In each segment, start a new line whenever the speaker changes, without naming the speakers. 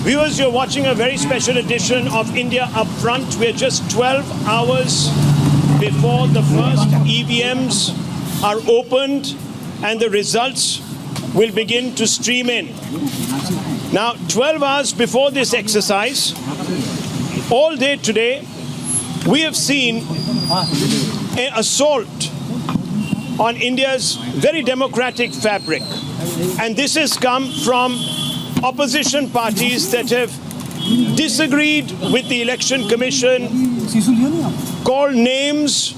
Viewers, you're watching a very special edition of India Upfront. We're just 12 hours before the first EVMs are opened and the results will begin to stream in. Now, 12 hours before this exercise, all day today, we have seen an assault on India's very democratic fabric. And this has come from opposition parties that have disagreed with the Election Commission, called names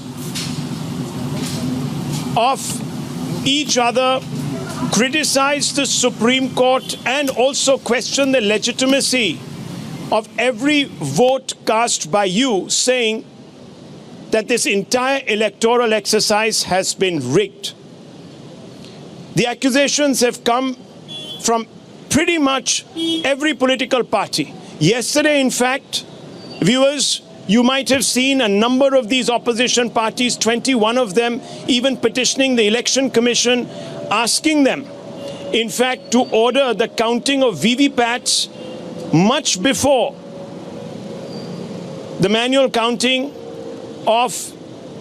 of each other, criticized the Supreme Court, and also questioned the legitimacy of every vote cast by you, saying that this entire electoral exercise has been rigged. The accusations have come from pretty much every political party. Yesterday, in fact, viewers, you might have seen a number of these opposition parties, 21 of them, even petitioning the Election Commission, asking them, in fact, to order the counting of VVPATs much before the manual counting of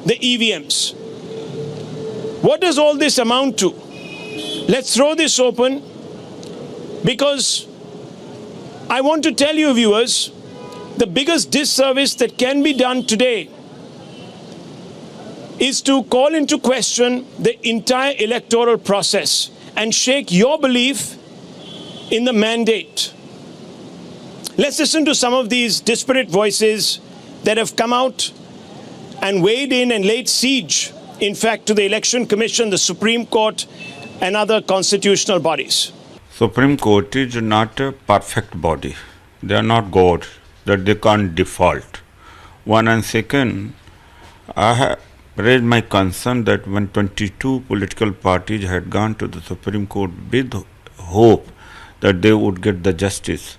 the EVMs. What does all this amount to? Let's throw this open, because I want to tell you, viewers, the biggest disservice that can be done today is to call into question the entire electoral process and shake your belief in the mandate. Let's listen to some of these disparate voices that have come out and weighed in and laid siege, in fact, to the Election Commission, the Supreme Court, and other constitutional bodies.
Supreme Court is not a perfect body. They are not God, that they can't default. One, and second, I have raised my concern that when 22 political parties had gone to the Supreme Court with hope that they would get the justice,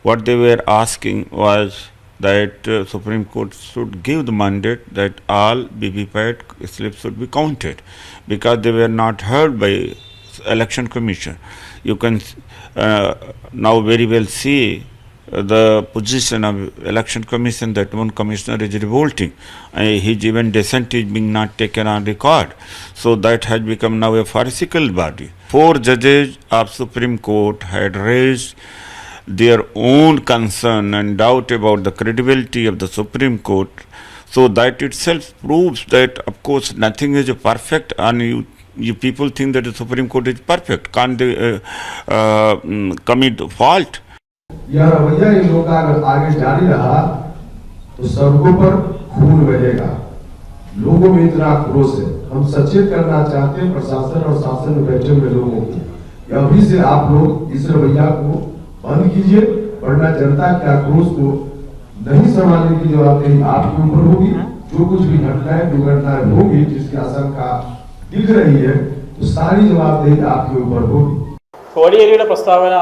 what they were asking was that Supreme Court should give the mandate that all VVPAT slips should be counted, because they were not heard by Election Commission. You can now very well see the position of Election Commission, that one commissioner is revolting. His even dissent is being not taken on record. So that has become now a farcical body. 4 judges of Supreme Court had raised their own concern and doubt about the credibility of the Supreme Court. So that itself proves that, of course, nothing is perfect, and you people think that the Supreme Court is perfect. Can't they commit fault?
यह रवैया इन लोगों का अगर आगे जारी रहा तो सड़कों पर खून बहेगा। लोगों में इतना आक्रोश है। हम सचेत करना चाहते हैं प्रशासन और शासन में बैठे हुए लोगों को, अभी से आप लोग इस रवैया को बंद कीजिए, वरना जनता के आक्रोश को नहीं संभालने की जवाबदेही आपके ऊपर होगी। जो कुछ भी घटनाएं दुर्घटनाएं होंगी जिसकी आशंका दिख रही है, तो सारी जवाबदेही आपके ऊपर होगी।
കോടിയേരിയുടെ പ്രസ്താവന,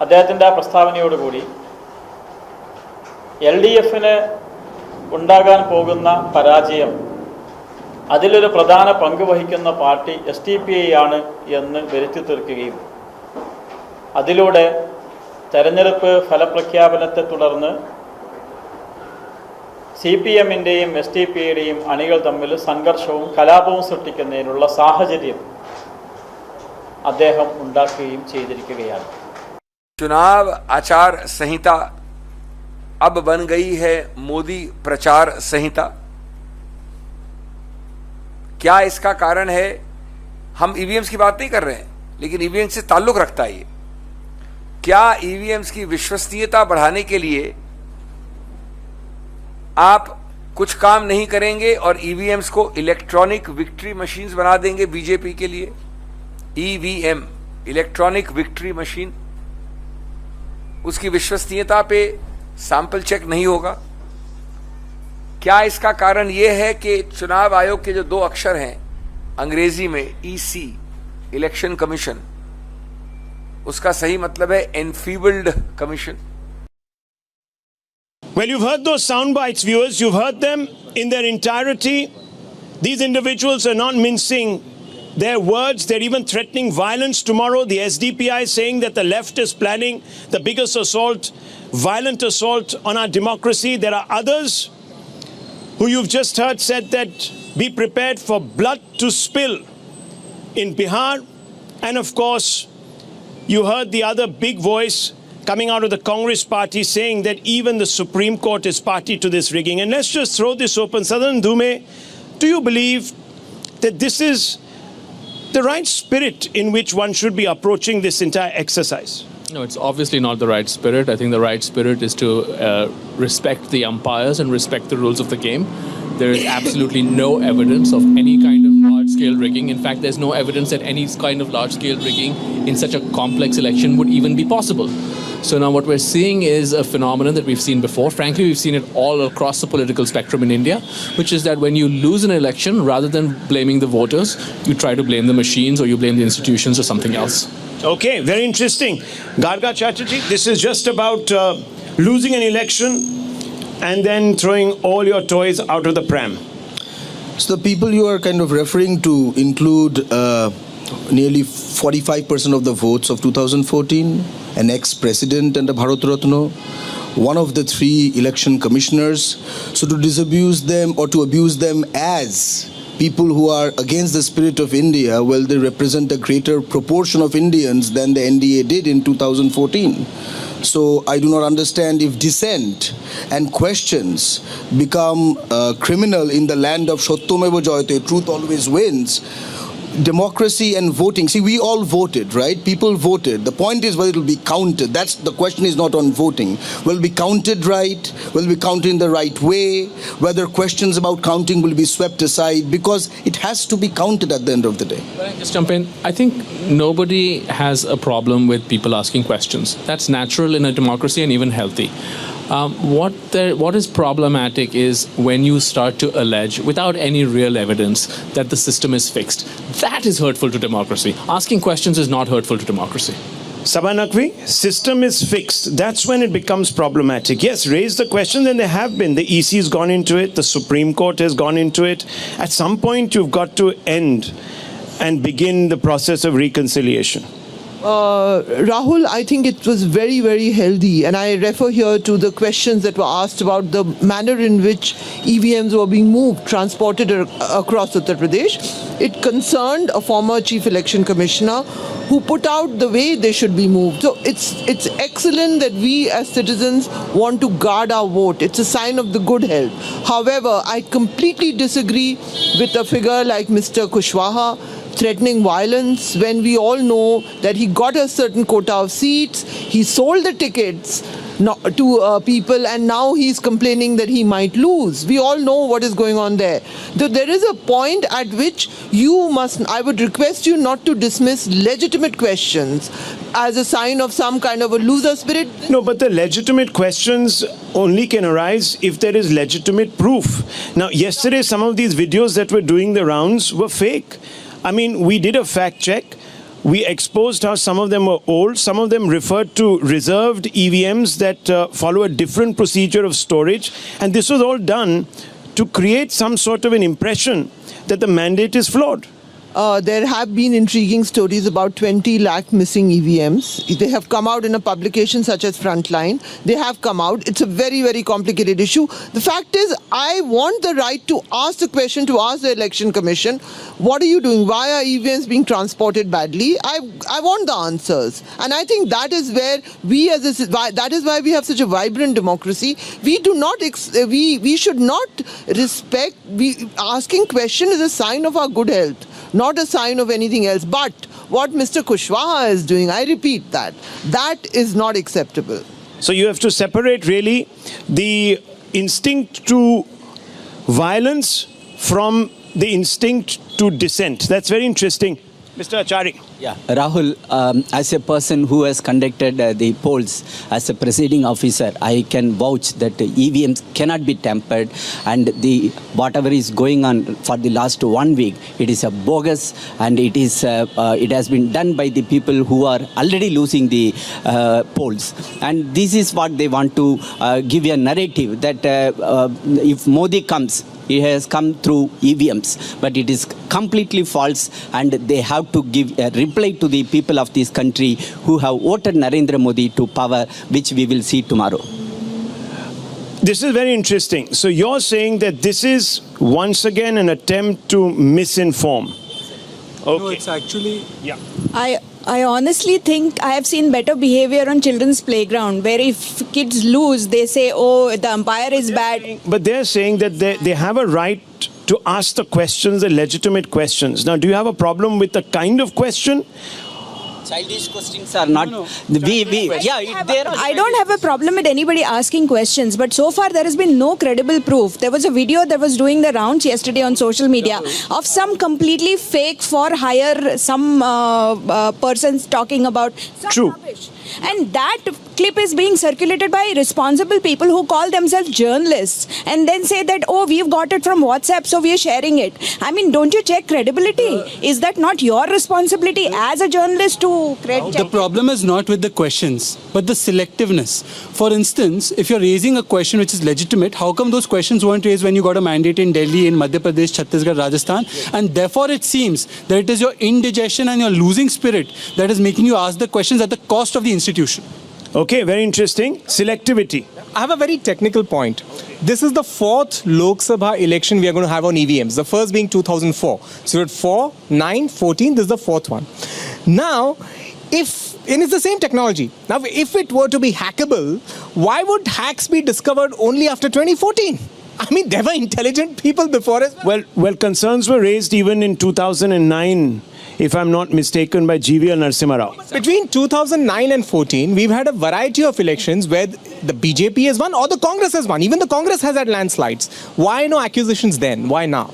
അദ്ദേഹത്തിൻ്റെ ആ പ്രസ്താവനയോടുകൂടി LDFന് ഉണ്ടാകാൻ പോകുന്ന പരാജയം, അതിലൊരു പ്രധാന പങ്ക് വഹിക്കുന്ന പാർട്ടി SDPI ആണ് എന്ന് വരുത്തി തീർക്കുകയും അതിലൂടെ തെരഞ്ഞെടുപ്പ് ഫലപ്രഖ്യാപനത്തെ തുടർന്ന് CPMൻ്റെയും SDPIയുടെയും അണികൾ തമ്മിൽ സംഘർഷവും കലാപവും സൃഷ്ടിക്കുന്നതിനുള്ള സാഹചര്യം അദ്ദേഹം ഉണ്ടാക്കുകയും ചെയ്തിരിക്കുകയാണ്.
चुनाव आचार संहिता अब बन गई है मोदी प्रचार संहिता। क्या इसका कारण है? हम ईवीएम्स की बात नहीं कर रहे हैं, लेकिन ईवीएम से ताल्लुक रखता है ये। क्या ईवीएम्स की विश्वसनीयता बढ़ाने के लिए आप कुछ काम नहीं करेंगे और ईवीएम्स को इलेक्ट्रॉनिक विक्ट्री मशीन्स बना देंगे बीजेपी के लिए? ईवीएम, इलेक्ट्रॉनिक विक्ट्री मशीन, उसकी विश्वसनीयता पे सैंपल चेक नहीं होगा? क्या इसका कारण यह है कि चुनाव आयोग के जो 2 अक्षर हैं अंग्रेजी में EC, इलेक्शन कमीशन, उसका सही मतलब है enfeebled commission?
Well, you've heard those sound bites, viewers. You've heard them in their entirety. These individuals are not mincing their words. They're even threatening violence tomorrow. The SDPI saying that the left is planning the biggest assault, violent assault on our democracy. There are others who you've just heard said that be prepared for blood to spill in Bihar. And of course, you heard the other big voice coming out of the Congress party saying that even the Supreme Court is party to this rigging. And let's just throw this open. Sadan Dhume, do you believe that this is the right spirit in which one should be approaching this entire exercise?
No, it's obviously not the right spirit. I think the right spirit is to respect the umpires and respect the rules of the game. There is absolutely no evidence of any kind of large-scale rigging. In fact, there's no evidence that any kind of large-scale rigging in such a complex election would even be possible. So now what we're seeing is a phenomenon that we've seen before. Frankly, we've seen it all across the political spectrum in India, which is that when you lose an election, rather than blaming the voters, you try to blame the machines or you blame the institutions or something else.
Okay, very interesting. Garga Chatterjee, this is just about losing an election and then throwing all your toys out of the pram.
So the people you are kind of referring to include nearly 45% of the votes of 2014, an ex-president and a Bharat Ratna, one of the 3 election commissioners. So to disabuse them or to abuse them as people who are against the spirit of India, well, they represent a greater proportion of Indians than the NDA did in 2014. So I do not understand if dissent and questions become criminal in the land of Satyameva Jayate, truth always wins. Democracy and voting. See, we all voted, right? People voted. The point is whether it will be counted. That's the question, is not on voting. Will it be counted right? Will it be counted in the right way? Whether questions about counting will be swept aside, because it has to be counted at the end of the day.
Can I just jump in? I think nobody has a problem with people asking questions. That's natural in a democracy and even healthy. What is problematic is when you start to allege, without any real evidence, that the system is fixed. That is hurtful to democracy. Asking questions is not hurtful to democracy.
Sabha Naqvi, system is fixed. That's when it becomes problematic. Yes, raise the question, and there have been. The EC has gone into it. The Supreme Court has gone into it. At some point, you've got to end and begin the process of reconciliation.
Rahul, I think it was very, very healthy, and I refer here to the questions that were asked about the manner in which EVMs were being moved, transported across Uttar Pradesh. It concerned a former chief election commissioner who put out the way they should be moved. So it's excellent that we as citizens want to guard our vote. It's a sign of the good health. However, I completely disagree with a figure like Mr. Kushwaha threatening violence when we all know that he got a certain quota of seats, he sold the tickets to people, and now he's complaining that he might lose. We all know what is going on there. So there is a point at which I would request you not to dismiss legitimate questions as a sign of some kind of a loser spirit.
No, but the legitimate questions only can arise if there is legitimate proof. Now, yesterday, some of these videos that were doing the rounds were fake. I mean, we did a fact check. We exposed how some of them were old. Some of them referred to reserved EVMs that follow a different procedure of storage. And this was all done to create some sort of an impression that the mandate is flawed.
There have been intriguing stories about 20 lakh missing EVMs. They have come out in a publication such as Frontline. They have come out. It's a very, very complicated issue. The fact is, I want the right to ask the question, to ask the Election Commission, what are you doing? Why are EVMs being transported badly? I want the answers. And I think that is where that is why we have such a vibrant democracy. We do not, we should not respect, asking question is a sign of our good health, not a sign of anything else. But what Mr. Kushwaha is doing, I repeat that is not acceptable.
So you have to separate really the instinct to violence from the instinct to dissent. That's very interesting. Mr. Achari.
Yeah, Rahul, as a person who has conducted the polls as a presiding officer, I can vouch that EVMs cannot be tampered, and whatever is going on for the last 1 week, it is a bogus, and it has been done by the people who are already losing the polls. And this is what they want to give a narrative that if Modi comes, it has come through EVMs, but it is completely false, and they have to give a reply to the people of this country who have voted Narendra Modi to power, which we will see tomorrow.
This is very interesting. So you're saying that this is once again an attempt to misinform. Okay.
No, it's actually...
Yeah.
I honestly think I have seen better behavior on children's playground, where if kids lose, they say, oh, the umpire is bad.
But they're saying that they have a right to ask the questions, the legitimate questions. Now, do you have a problem with the kind of question?
Childish questions are not.
I don't have a problem with anybody asking questions, but so far there has been no credible proof. There was a video that was doing the rounds yesterday on social media of some completely fake for hire, some persons talking about some rubbish. And that clip is being circulated by responsible people who call themselves journalists and then say that, oh, we've got it from WhatsApp, so we are sharing it. I mean, don't you check credibility? Is that not your responsibility as a journalist to check?
The problem is not with the questions, but the selectiveness. For instance, if you're raising a question which is legitimate, how come those questions weren't raised when you got a mandate in Delhi, in Madhya Pradesh, Chhattisgarh, Rajasthan? And therefore it seems that it is your indigestion and your losing spirit that is making you ask the questions at the cost of the institution.
Okay, very interesting. Selectivity.
I have a very technical point. This is the fourth Lok Sabha election we are going to have on EVMs. The first being 2004. So you're at 4, 9, 14. This is the fourth one. Now, and it's the same technology. Now, if it were to be hackable, why would hacks be discovered only after 2014? I mean, there were intelligent people before us.
Well, concerns were raised even in 2009. If I'm not mistaken, by GVL Narasimha Rao.
Between 2009 and 14, we've had a variety of elections where the BJP has won or the Congress has won. Even the Congress has had landslides. Why no accusations then? Why now?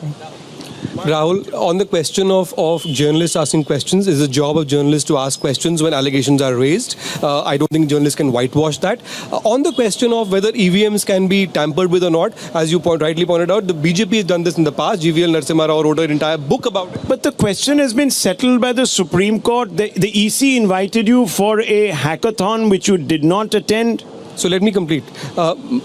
Rahul, on the question of journalists asking questions, it's the job of journalists to ask questions when allegations are raised. I don't think journalists can whitewash that. On the question of whether EVMs can be tampered with or not, as you rightly pointed out, the BJP has done this in the past. GVL Narasimha Rao wrote an entire book about it.
But the question has been settled by the Supreme Court. The EC invited you for a hackathon which you did not attend.
So let me complete.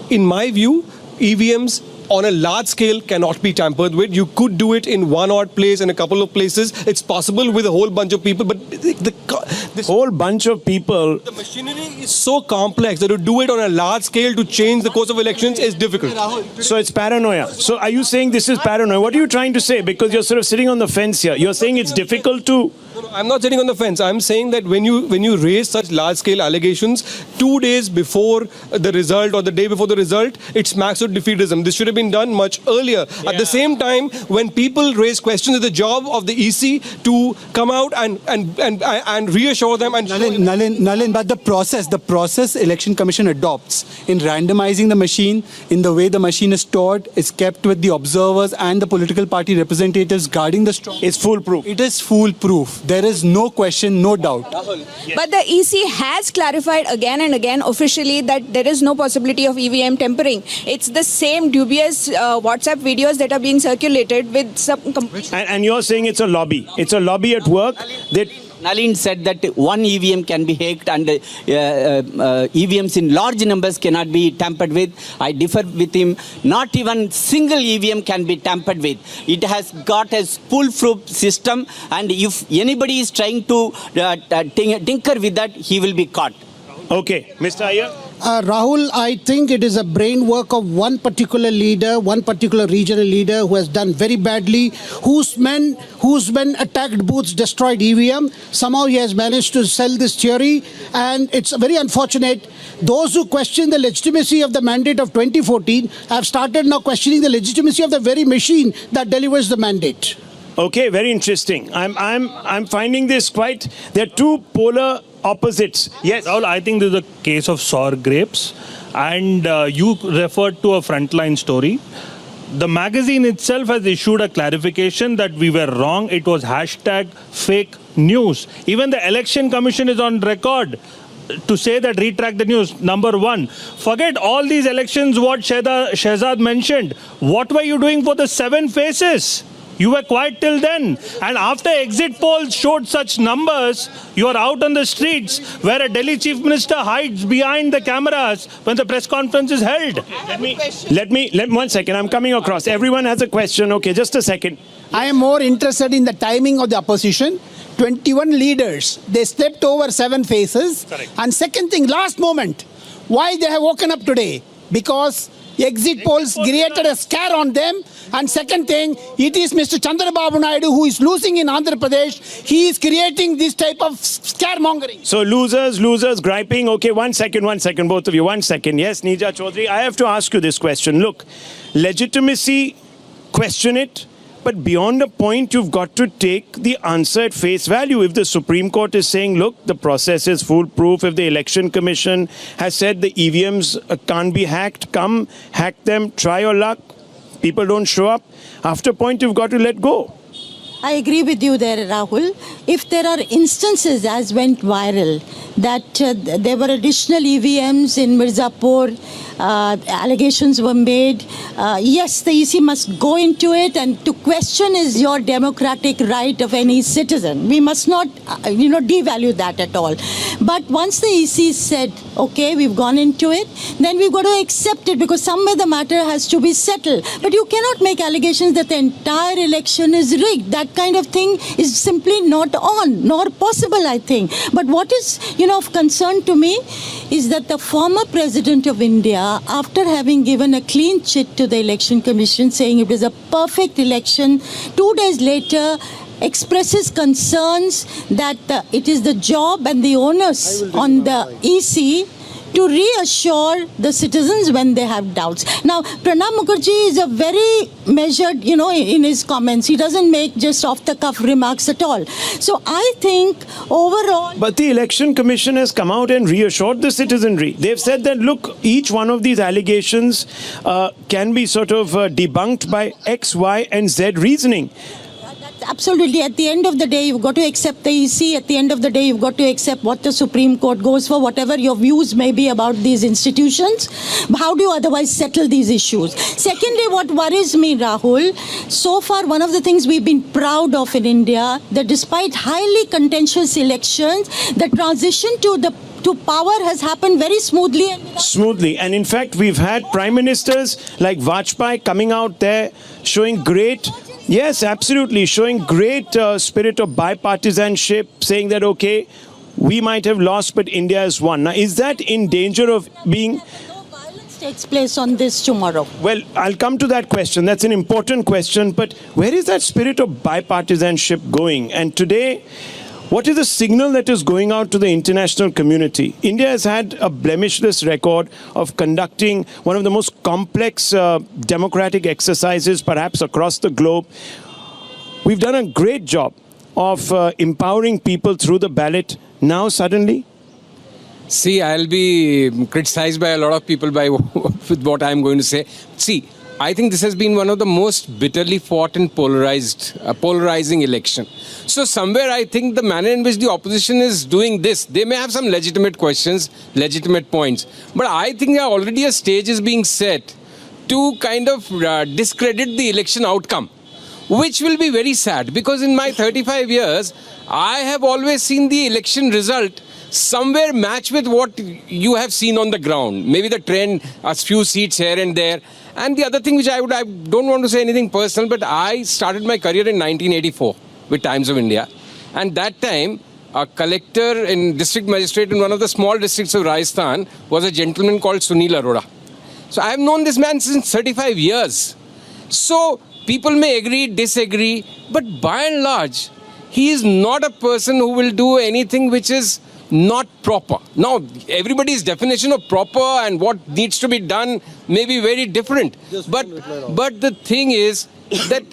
In my view, EVMs on a large scale cannot be tampered with. You could do it in one odd place, in a couple of places. It's possible with a whole bunch of people, but this
whole bunch of people.
The machinery is so complex that to do it on a large scale to change the course of elections is difficult.
So it's paranoia. So are you saying this is paranoia? What are you trying to say? Because you're sort of sitting on the fence here. You're saying it's difficult to...
No, I'm not sitting on the fence. I'm saying that when you raise such large-scale allegations, 2 days before the result or the day before the result, it smacks of defeatism. This should have been done much earlier. Yeah. At the same time, when people raise questions, it's the job of the EC to come out and reassure them. And
Nalin, but the process Election Commission adopts in randomizing the machine, in the way the machine is stored, is kept with the observers and the political party representatives guarding the strong.
It's foolproof.
It is foolproof. There is no question, no doubt.
Yes. But the EC has clarified again and again officially that there is no possibility of EVM tampering. It's the same dubious WhatsApp videos that are being circulated with some...
And you're saying it's a lobby. It's a lobby at work.
Nalin said that one EVM can be hacked and EVMs in large numbers cannot be tampered with. I differ with him. Not even single EVM can be tampered with. It has got a foolproof system, and if anybody is trying to tinker with that, he will be caught.
Okay. Mr. Iyer?
Rahul, I think it is a brain work of one particular leader, one particular regional leader who has done very badly, whose men attacked booths, destroyed EVM. Somehow he has managed to sell this theory, and it's very unfortunate. Those who question the legitimacy of the mandate of 2014 have started now questioning the legitimacy of the very machine that delivers the mandate.
Okay, very interesting. I'm finding this quite... There are two polar opposites. Yes.
Rahul, I think this is a case of sour grapes, and you referred to a frontline story. The magazine itself has issued a clarification that we were wrong. It was hashtag fake news. Even the Election Commission is on record to say that retract the news. Number one, forget all these elections, what Shehzad mentioned. What were you doing for the 7 faces? You were quiet till then. And after exit polls showed such numbers, you are out on the streets where a Delhi chief minister hides behind the cameras when the press conference is held.
Let me 1 second. I'm coming across. Everyone has a question. Okay, just a second.
I am more interested in the timing of the opposition. 21 leaders, they stepped over 7 faces.
Correct.
And second thing, last moment, why they have woken up today? Because exit polls created a scare on them. And second thing, it is Mr. Chandrababu Naidu who is losing in Andhra Pradesh. He is creating this type of scaremongering.
So losers, griping. Okay, 1 second, both of you. 1 second. Yes, Nija Chaudhary, I have to ask you this question. Look, legitimacy, question it. But beyond a point, you've got to take the answer at face value. If the Supreme Court is saying, look, the process is foolproof, if the Election Commission has said the EVMs can't be hacked, come, hack them, try your luck. People don't show up. After a point, you've got to let go.
I agree with you there, Rahul. If there are instances, as went viral, that there were additional EVMs in Mirzapur, allegations were made, yes, the EC must go into it, and to question is your democratic right of any citizen. We must not, devalue that at all. But once the EC said, okay, we've gone into it, then we've got to accept it, because somewhere the matter has to be settled. But you cannot make allegations that the entire election is rigged. That kind of thing is simply not on, nor possible, I think. But what is, of concern to me is that the former president of India, after having given a clean chit to the Election Commission saying it was a perfect election, 2 days later expresses concerns that it is the job and the onus on the EC to reassure the citizens when they have doubts. Now, Pranab Mukherjee is a very measured, in his comments. He doesn't make just off-the-cuff remarks at all. So I think overall...
But the Election Commission has come out and reassured the citizenry. They've said that, look, each one of these allegations can be sort of debunked by X, Y, and Z reasoning.
Absolutely. At the end of the day, you've got to accept the EC. At the end of the day, you've got to accept what the Supreme Court goes for, whatever your views may be about these institutions. How do you otherwise settle these issues? Secondly, what worries me, Rahul, so far one of the things we've been proud of in India, that despite highly contentious elections, the transition to power has happened very smoothly.
And in fact, we've had prime ministers like Vajpayee coming out there showing great... Yes, absolutely. Showing great spirit of bipartisanship, saying that, okay, we might have lost, but India has won. Now, is that in danger of being...
takes place on this tomorrow?
Well, I'll come to that question. That's an important question. But where is that spirit of bipartisanship going? And today, what is the signal that is going out to the international community? India has had a blemishless record of conducting one of the most complex democratic exercises perhaps across the globe. We've done a great job of empowering people through the ballot. Now suddenly...
See, I'll be criticized by a lot of people with what I'm going to say. See, I think this has been one of the most bitterly fought and polarizing election. So somewhere I think the manner in which the opposition is doing this, they may have some legitimate questions, legitimate points. But I think already a stage is being set to kind of discredit the election outcome, which will be very sad, because in my 35 years, I have always seen the election result somewhere match with what you have seen on the ground. Maybe the trend, a few seats here and there. And the other thing which I don't want to say anything personal, but I started my career in 1984 with Times of India. And that time, a collector and district magistrate in one of the small districts of Rajasthan was a gentleman called Sunil Arora. So I have known this man since 35 years. So people may agree, disagree, but by and large, he is not a person who will do anything which is not proper. Now, everybody's definition of proper and what needs to be done may be very different. But the thing is that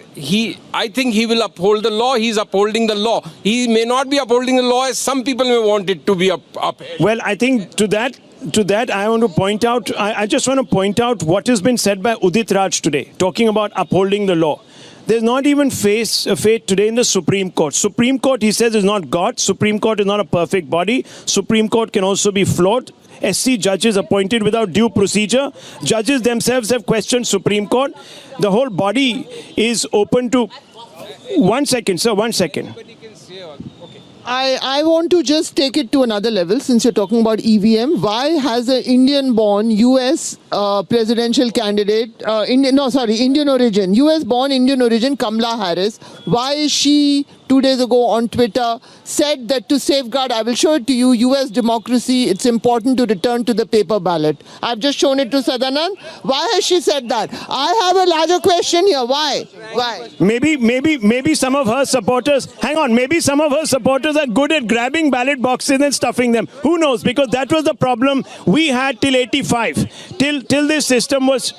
I think he will uphold the law. He's upholding the law. He may not be upholding the law as some people may want it to be upheld.
Well, I think to that, I want to point out, I just want to point out what has been said by Udit Raj today, talking about upholding the law. There's not even fate today in the Supreme Court. Supreme Court, he says, is not God. Supreme Court is not a perfect body. Supreme Court can also be flawed. SC judges appointed without due procedure. Judges themselves have questioned Supreme Court. The whole body is open to One second, sir, 1 second.
I want to just take it to another level since you're talking about EVM. Why has an Indian-born US presidential candidate, Indian origin, US-born Indian origin Kamala Harris, why is she 2 days ago on Twitter said that to safeguard, I will show it to you, US democracy, it's important to return to the paper ballot. I've just shown it to Sadanand. Why has she said that? I have a larger question here. Why? Why?
Maybe some of her supporters, hang on, maybe some of her supporters are good at grabbing ballot boxes and stuffing them. Who knows? Because that was the problem we had till 85. Till this system was...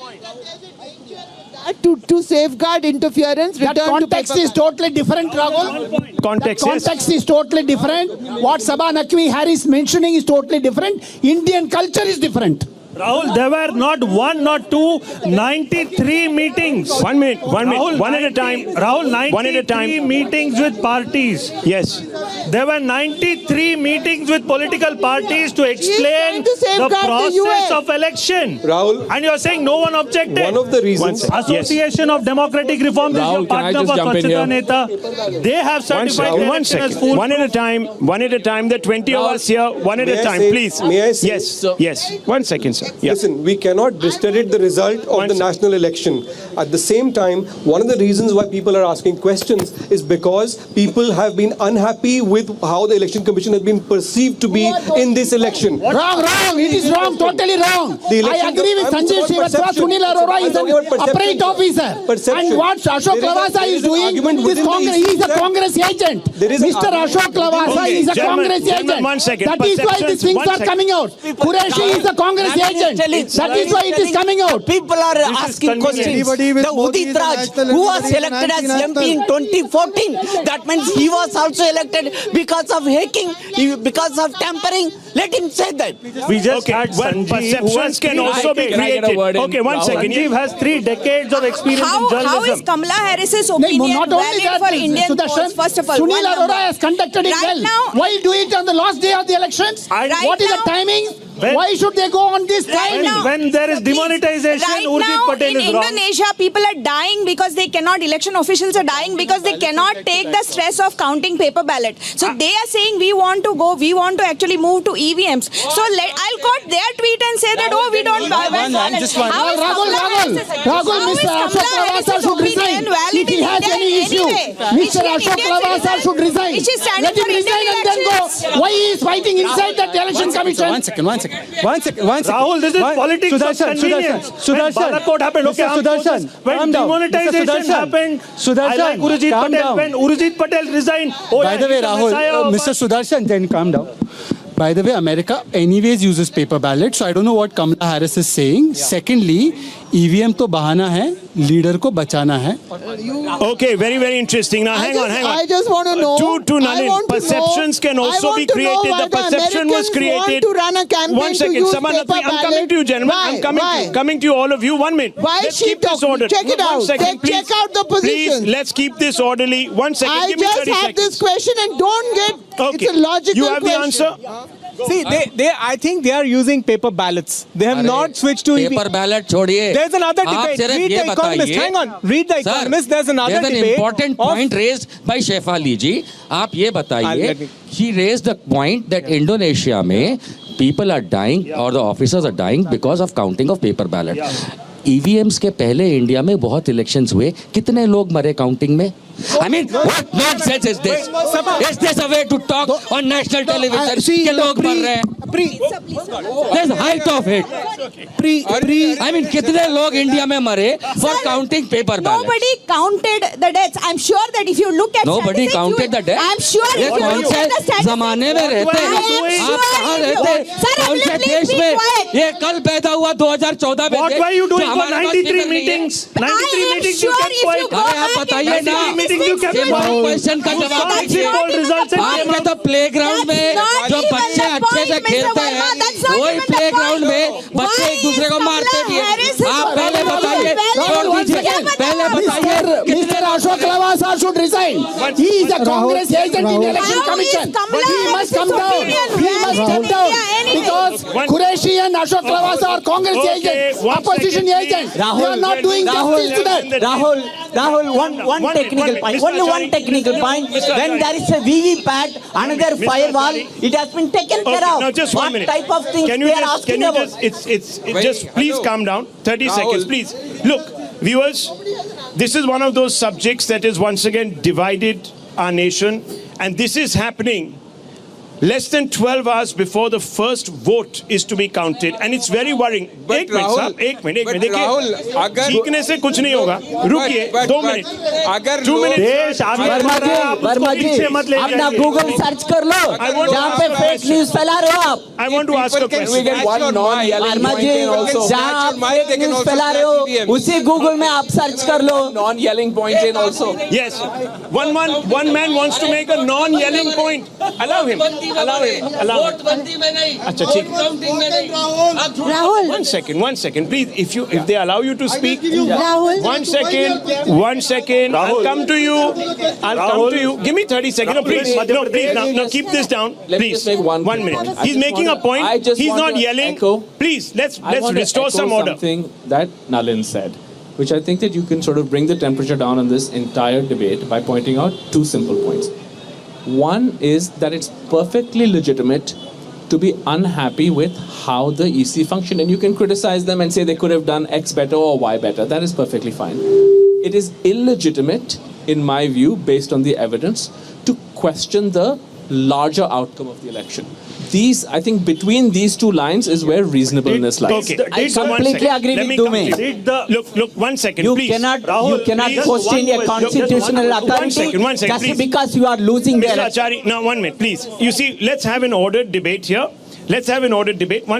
To safeguard interference,
that context is totally different, Rahul. Context is totally different. What Sabha Naqvi Harris mentioning is totally different. Indian culture is different.
Rahul, there were not one, not two, 93 meetings.
1 minute,
Rahul,
one at a time.
Rahul, 93
one at a time.
Meetings with parties.
Yes.
There were 93 meetings with political parties to explain the process of election.
Rahul,
and you're saying no one objected.
One of the reasons.
Association of Democratic Reform is your partner for Swachhata Neta. They have certified the election as foolproof.
One at a time. There are 20 of us here. One at a time, please.
May I say?
Yes. 1 second, sir. Yeah.
Listen, we cannot discredit the result of the national election. At the same time, one of the reasons why people are asking questions is because people have been unhappy with how the election commission has been perceived to be in this election.
Wrong. It is wrong. Totally wrong. I agree with Sanjay Srivastava. Sunil Arora is an upright officer. And what Ashok Lavasa is doing, he is a Congress agent. Mr. Ashok Lavasa is a Congress agent. That is why these things are coming out. Qureshi is a Congress agent. That is why it is coming out.
People are asking questions. The Udit Raj, who was elected as MP in 2014, that means he was also elected because of hacking, because of tampering. Let him say that.
We just had Sanjeev,
perceptions can also be created. Okay, 1 second.
Sanjeev has 3 decades of experience in journalism.
How is Kamala Harris's opinion valid for Indian votes? First of all,
Sunil Arora has conducted it well. Why do it on the last day of the elections? What is the timing? Why should they go on this time?
When there is demonetization, Urjit Patel is
in
wrong.
Indonesia, people are dying because they cannot, election officials are dying because they cannot take the stress of counting paper ballot. So they are saying we want to actually move to EVMs. So I'll quote their tweet and say that, we don't buy
Rahul, Mr. Ashok Lavasa should resign. If he has any issue, Mr. Ashok Lavasa should resign. Let him resign and then go. Why he is fighting inside that election commission?
One second.
Rahul, this is politics of convenience. When Balakot happened, when demonetization happened, I like Urjit Patel. When Urjit Patel resigned,
by the way, Rahul, Mr. Sudarshan, then calm down. By the way, America anyways uses paper ballot, so I don't know what Kamala Harris is saying. Secondly, EVM to bahana hai, leader ko bachana hai.
Okay, very, very interesting. Now, hang on.
I just want to know.
To Nalin, perceptions can also be created. The perception was created.
To run a campaign
1 second,
to use
Sabha
paper
Naqvi, I'm coming to you, gentlemen. I'm coming to you, all of you. 1 minute.
Why
let's
she
keep this order.
Check it out.
1 second, please.
Check out the position.
Please, let's keep this orderly. 1 second.
I
Give me 30
just have
seconds.
this question and don't get.
Okay.
It's a logical
You have
question.
the answer.
See, I think they are using paper ballots. They have not switched to
paper ballot छोड़िए.
There's another debate. Read The Economist. Hang on. Read The Economist. There's another debate.
There's an important point raised by Shefali ji. आप ये बताइए. He raised the point that Indonesia में people are dying or the officers are dying because of counting of paper ballot. EVMs के पहले India में बहुत elections हुए. कितने लोग मरे काउंटिंग में? I mean, what nonsense is this? Is this a way to talk on national television? कि लोग मर रहे हैं. There's height of it. I mean, कितने लोग इंडिया में मरे for counting paper ballot?
Nobody counted the deaths. I'm sure that if you look at
Nobody counted the deaths.
I'm sure if
ये
you
कौन
look at the
से
statistics.
जमाने में रहते हैं? आप कहाँ रहते हैं? कौन से देश में? ये कल पैदा हुआ 2014 में.
What were you doing for 93 meetings? 93 meetings you kept quiet.
अरे आप बताइए ना. क्वेश्चन का जवाब दीजिए. आपके तो प्लेग्राउंड में जो बच्चे अच्छे से खेलते हैं, वही प्लेग्राउंड में बच्चे एक दूसरे को मारते भी हैं. आप पहले बताइए. पहले बताइए.
Mr. Ashok
Ashok Lavasa should resign. He is a Congress agent in the Election Commission. He must come down. He must step down. Because Qureshi and Ashok Lavasa are Congress agents, opposition agents. They are not doing justice to that.
Rahul, one technical point. Only one technical point. When there is a VVPAT, another firewall, it has been taken care of.
Now just
what
1 minute.
type of things they are asking about?
Just please calm down. 30 seconds, please. Look, viewers, this is one of those subjects that is once again divided our nation, and this is happening less than 12 hours before the first vote is to be counted, and it's very worrying. एक minute देखिए, जीतने से कुछ नहीं होगा. रुकिए 2 minute. 2 minute.
Verma जी, अपना Google search कर लो, जहाँ पे फेक न्यूज फैला रहे हो आप.
I want to ask a question.
Verma जी, जहाँ आप फेक न्यूज फैला रहे हो, उसी गूगल में आप सर्च कर लो.
Non-yelling point in also. Yes. One man wants to make a non-yelling point. Allow him. Allow him. अच्छा ठीक.
Rahul.
One second, please. If they allow you to speak.
Rahul.
1 second. I'll come to you. Give me 30 seconds. No, please. No, keep this down. Please. 1 minute. He's making a point. He's not yelling. Please, let's restore some order.
Something that Nalin said, which I think that you can sort of bring the temperature down on this entire debate by pointing out 2 simple points. One is that it's perfectly legitimate to be unhappy with how the EC functioned, and you can criticize them and say they could have done X better or Y better. That is perfectly fine. It is illegitimate, in my view, based on the evidence, to question the larger outcome of the election. I think between these two lines is where reasonableness lies.
Okay.
I completely agree with Dume.
Look, 1 second,
You
please.
cannot question a constitutional authority just because you are losing
Mr.
their...
Achari, now 1 minute, please. You see, let's have an ordered debate here. 1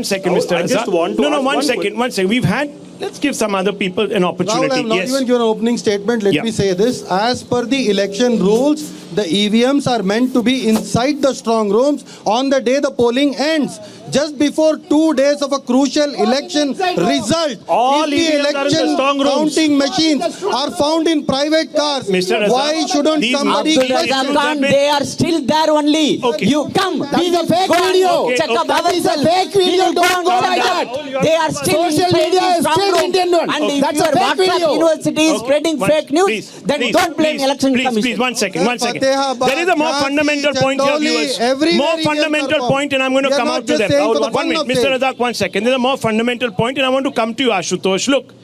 second, Mr.
I just want to ask
1 second. Let's give some other people an opportunity.
Rahul, I have not even given an opening statement. Let me say this. As per the election rules, the EVMs are meant to be inside the strong rooms on the day the polling ends. Just before 2 days of a crucial election result,
all
if the
EVMs
election counting machines are found in private cars, why shouldn't somebody question?
They are still there only.
Okay.
You come.
That is a fake video.
Check up
That is a fake video. Don't go like that.
They are still
Social media is still Indian one.
And if
That's
your
a fake
WhatsApp
video.
university is spreading fake news, then don't blame election commission.
Please, 1 second. There is a more fundamental point here, viewers. More fundamental point, and I'm going to come out to them. 1 minute, Mr. Razak, 1 second. There's a more fundamental point, and I want to come to you, Ashutosh. Look,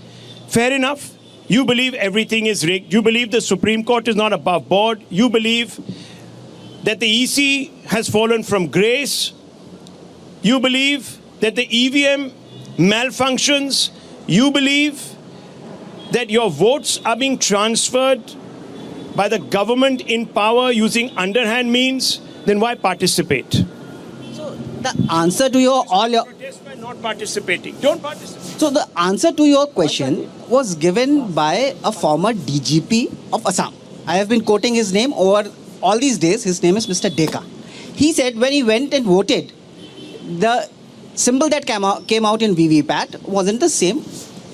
fair enough. You believe everything is rigged. You believe the Supreme Court is not above board. You believe that the EC has fallen from grace. You believe that the EVM malfunctions. You believe that your votes are being transferred by the government in power using underhand means. Then why participate?
The answer to your
not participating. Don't participate.
So the answer to your question was given by a former DGP of Assam. I have been quoting his name over all these days. His name is Mr. Deka. He said when he went and voted, the symbol that came out in VVPAT wasn't the same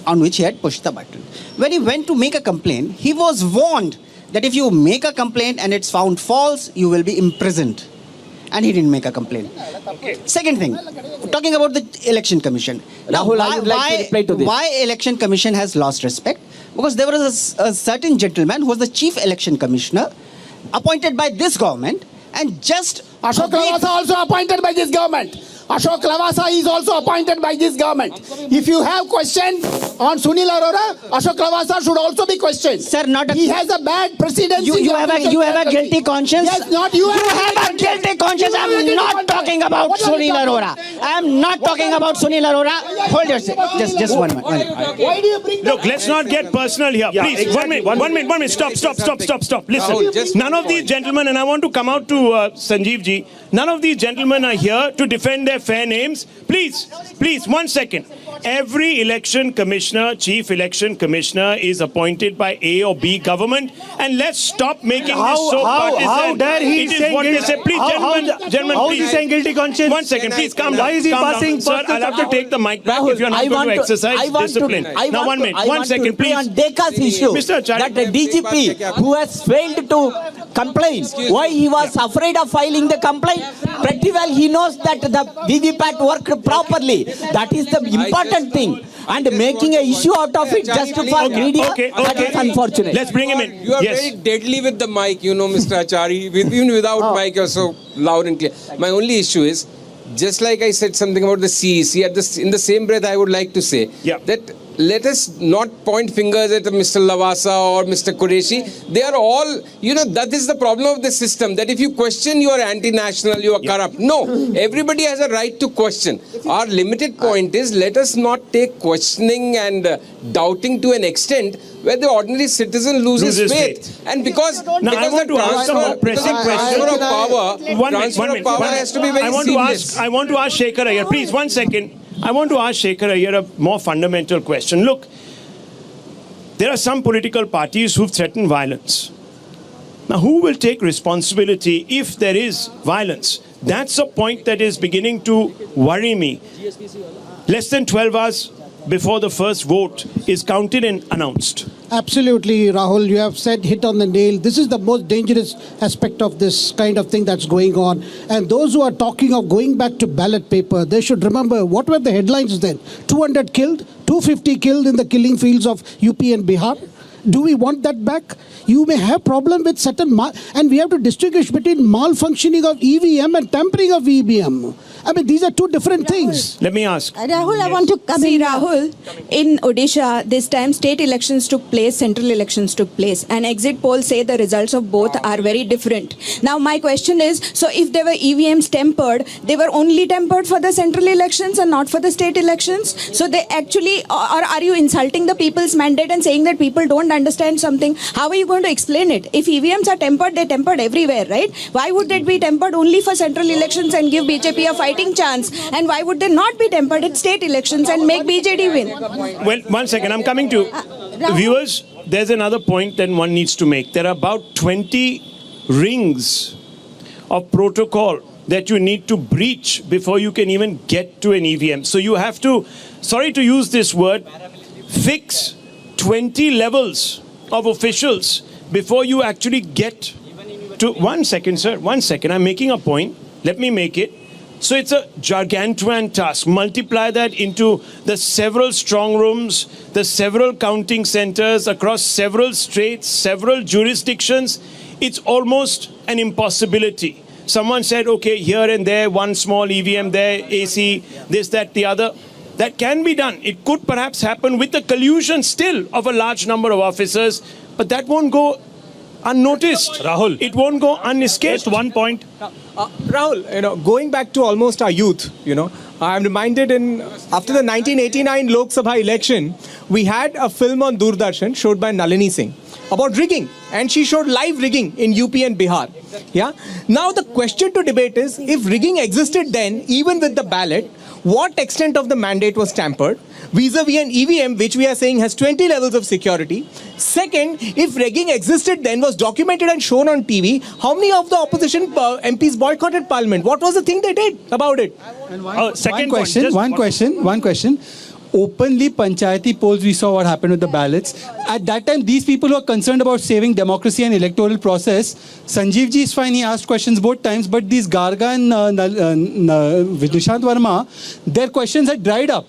on which he had pushed the button. When he went to make a complaint, he was warned that if you make a complaint and it's found false, you will be imprisoned. And he didn't make a complaint. Okay. Second thing, talking about the election commission.
Rahul, I would like to reply to this.
Why election commission has lost respect? Because there was a certain gentleman who was the chief election commissioner appointed by this government, and just
Ashok Lavasa also appointed by this government. Ashok Lavasa is also appointed by this government. If you have questions on Sunil Arora, Ashok Lavasa should also be questioned.
Sir,
he has a bad presidency.
You have a guilty conscience.
Yes, not you.
You have a guilty conscience. I am not talking about Sunil Arora. I am not talking about Sunil Arora. Hold yourself. Just 1 minute.
Why do you bring?
Look, let's not get personal here. Please, 1 minute. Stop. Listen, none of these gentlemen, and I want to come out to Sanjeev ji. None of these gentlemen are here to defend their fair names. Please, 1 second. Every election commissioner, chief election commissioner, is appointed by A or B government, and let's stop making this so partisan.
How dare he
It is
say
what they
guilty?
say. Please, gentlemen,
How
please.
is he saying guilty conscience?
One second, please calm down.
Why is he
Calm down.
passing
Sir, I'll have to take the mic back if you're not going to exercise discipline. Now, 1 minute, 1 second, please.
On Deka's issue,
Mr. Acharya.
that the DGP who has failed to complain, why he was afraid of filing the complaint? Pretty well he knows that the VVPAT worked properly. That is the important thing. And making an issue out of it just for media, that is unfortunate.
Let's bring him in.
You are very deadly with the mic, you know, Mr. Achari. Even without mic, you're so loud and clear. My only issue is, just like I said something about the CEC, in the same breath I would like to say that let us not point fingers at Mr. Lavasa or Mr. Qureshi. They are all, you know, that is the problem of the system, that if you question, you are anti-national, you are corrupt. No, everybody has a right to question. Our limited point is, let us not take questioning and doubting to an extent where the ordinary citizen loses faith. And because
I want to ask a more pressing question.
Transfer of power has to be very seamless.
I want to ask Shekhar Iyer. Please, 1 second. I want to ask Shekhar Iyer a more fundamental question. Look, there are some political parties who've threatened violence. Now, who will take responsibility if there is violence? That's a point that is beginning to worry me. Less than 12 hours before the first vote is counted and announced.
Absolutely, Rahul. You have hit on the nail. This is the most dangerous aspect of this kind of thing that's going on. And those who are talking of going back to ballot paper, they should remember what were the headlines then? 200 killed, 250 killed in the killing fields of UP and Bihar. Do we want that back? You may have problem with certain, and we have to distinguish between malfunctioning of EVM and tampering of EVM. I mean, these are two different things.
Let me ask.
Rahul, I want to come
See,
in.
Rahul, in Odisha, this time state elections took place, central elections took place, and exit polls say the results of both are very different. Now, my question is, so if there were EVMs tempered, they were only tempered for the central elections and not for the state elections? So they actually, or are you insulting the people's mandate and saying that people don't understand something? How are you going to explain it? If EVMs are tempered, they're tempered everywhere, right? Why would they be tempered only for central elections and give BJP a fighting chance? And why would they not be tempered at state elections and make BJD win?
Well, 1 second, I'm coming to viewers. There's another point that one needs to make. There are about 20 rings of protocol that you need to breach before you can even get to an EVM. So you have to, sorry to use this word, fix 20 levels of officials before you actually get to... 1 second, sir. 1 second. I'm making a point. Let me make it. So it's a gargantuan task. Multiply that into the several strong rooms, the several counting centers across several states, several jurisdictions. It's almost an impossibility. Someone said, okay, here and there, one small EVM there, AC, this, that, the other. That can be done. It could perhaps happen with the collusion still of a large number of officers, but that won't go unnoticed.
Rahul.
It won't go unescaped.
Just 1 point.
Rahul, you know, going back to almost our youth, you know, I'm reminded after the 1989 Lok Sabha election, we had a film on Doordarshan showed by Nalini Singh about rigging, and she showed live rigging in UP and Bihar. Yeah. Now the question to debate is, if rigging existed then, even with the ballot, what extent of the mandate was tampered vis-a-vis an EVM which we are saying has 20 levels of security? Second, if rigging existed then, was documented and shown on TV, how many of the opposition MPs boycotted Parliament? What was the thing they did about it?
One question. Openly panchayati polls, we saw what happened with the ballots. At that time, these people who are concerned about saving democracy and electoral process, Sanjeev ji is fine, he asked questions both times, but these Garga and Nishant Verma, their questions had dried up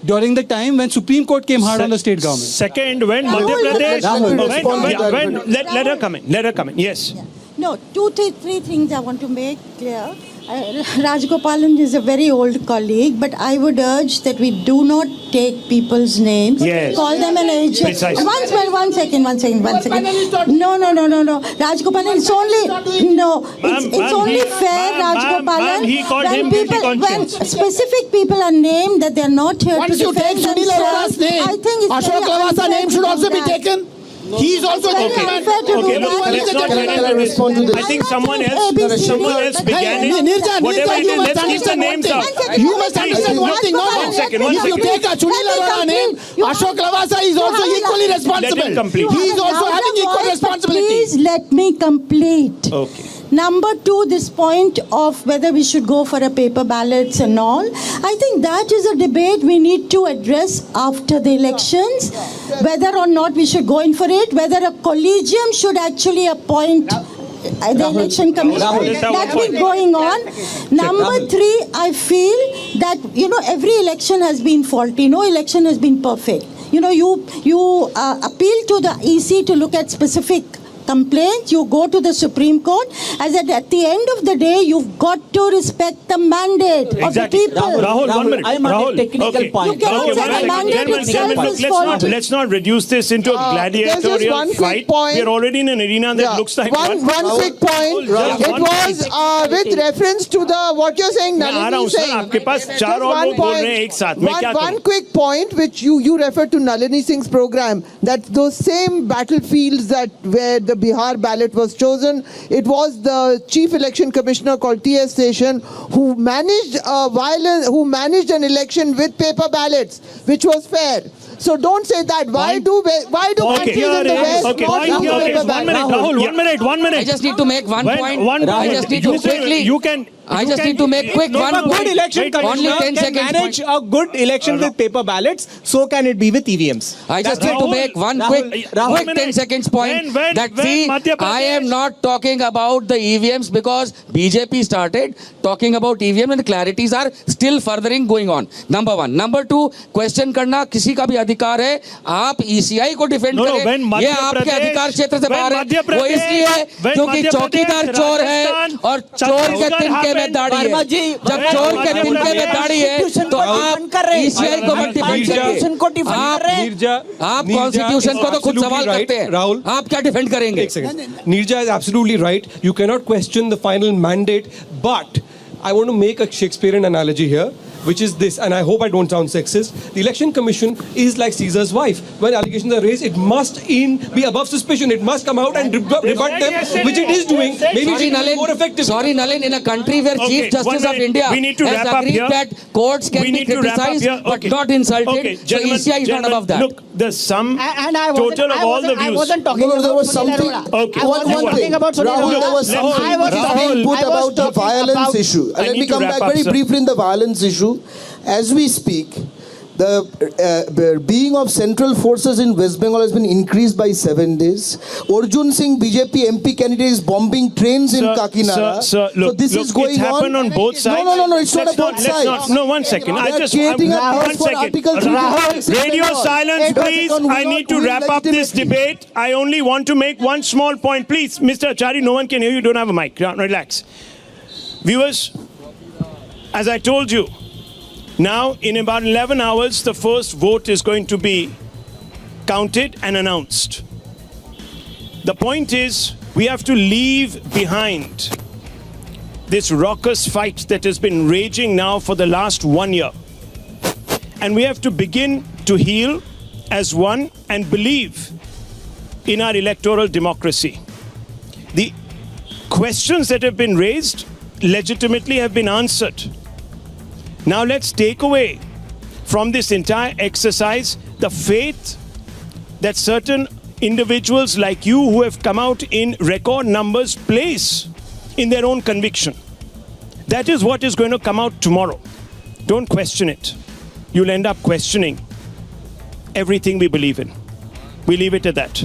during the time when Supreme Court came hard on the state government.
Second, when Madhya Pradesh... Let her come in. Let her come in. Yes.
Yeah. No, three things I want to make clear. Rajgopalan is a very old colleague, but I would urge that we do not take people's names, call them an agent.
Precisely.
One second. No. Rajgopalan, it's only fair, Rajgopalan,
he called him
when specific people are named that they are not here
Once
to defend
you take Sunil Arora's name,
I think it's
Ashok Lavasa name should also be taken. He is also a gentleman.
Okay, look, let's not get into this. I think someone else began it. Whatever it is, let's keep the names out.
You must understand one thing.
One second.
If you take a Sunil Arora name, Ashok Lavasa is also equally responsible.
Let him complete.
He is also having equal responsibility.
Please let me complete.
Okay.
Number two, this point of whether we should go for a paper ballots and all, I think that is a debate we need to address after the elections, whether or not we should go in for it, whether a collegium should actually appoint the election commission. That's been going on. Number three, I feel that, every election has been faulty. No election has been perfect. You appeal to the EC to look at specific complaints, you go to the Supreme Court. As at the end of the day, you've got to respect the mandate of the people.
Rahul, 1 minute.
I'm on a technical point.
You cannot say the mandate itself is faulty.
Let's not reduce this into a gladiatorial fight. We're already in an arena that looks like
one quick point. It was with reference to what you're saying, Nalini is saying. One quick point which you referred to Nalini Singh's program, that those same battlefields where the Bihar ballot was chosen, it was the chief election commissioner called T.S. Seshan who managed an election with paper ballots, which was fair. So don't say that. Why do countries in the West not use paper ballots?
1 minute.
I just need to make one point. I just need to quickly. I just need to make quick one point.
Good election
Only 10 seconds.
Manage a good election with paper ballots. So can it be with EVMs.
I just need to make one quick 10 seconds point. I am not talking about the EVMs because BJP started talking about EVM and the clarities are still furthering going on. Number one. Number two, question करना किसी का भी अधिकार है. आप ECI को defend करें. ये आपके अधिकार क्षेत्र से बाहर है. वो इसलिए क्योंकि चौकीदार चोर है और चोर के तिनके में दाढ़ी है. जब चोर के तिनके में दाढ़ी है तो आप ECI को मत डिफेंड करें. आप कॉन्स्टिट्यूशन को तो खुद सवाल करते हैं.
राहुल,
आप क्या डिफेंड करेंगे?
Nirja is absolutely right. You cannot question the final mandate, but I want to make a Shakespearean analogy here, which is this, and I hope I don't sound sexist. The Election Commission is like Caesar's wife. When allegations are raised, it must be above suspicion. It must come out and rebut them, which it is doing. Maybe it should be more effective.
Sorry, Nalin, in a country where Chief Justice of India has agreed that courts can be criticized but not insulted, so ECI is not above that.
Look, the sum total of all the views.
I wasn't talking about
there was something.
Okay.
One thing. Rahul, there was something put about the violence issue. Let me come back very briefly in the violence issue. As we speak, the being of central forces in West Bengal has been increased by 7 days. Arjun Singh, BJP MP candidate, is bombing trains in Kakinada.
Sir,
so this is going
it's happened on both sides.
No, it's not about sides.
No, 1 second. I just
creating a
one
case for
second.
Article 3.
Radio silence, please. I need to wrap up this debate. I only want to make one small point. Please, Mr. Achari, no one can hear you. Don't have a mic. Relax. Viewers, as I told you, now, in about 11 hours, the first vote is going to be counted and announced. The point is, we have to leave behind this raucous fight that has been raging now for the last 1 year. And we have to begin to heal as one and believe in our electoral democracy. The questions that have been raised legitimately have been answered. Now let's take away from this entire exercise the faith that certain individuals like you who have come out in record numbers place in their own conviction. That is what is going to come out tomorrow. Don't question it. You'll end up questioning everything we believe in. We leave it at that.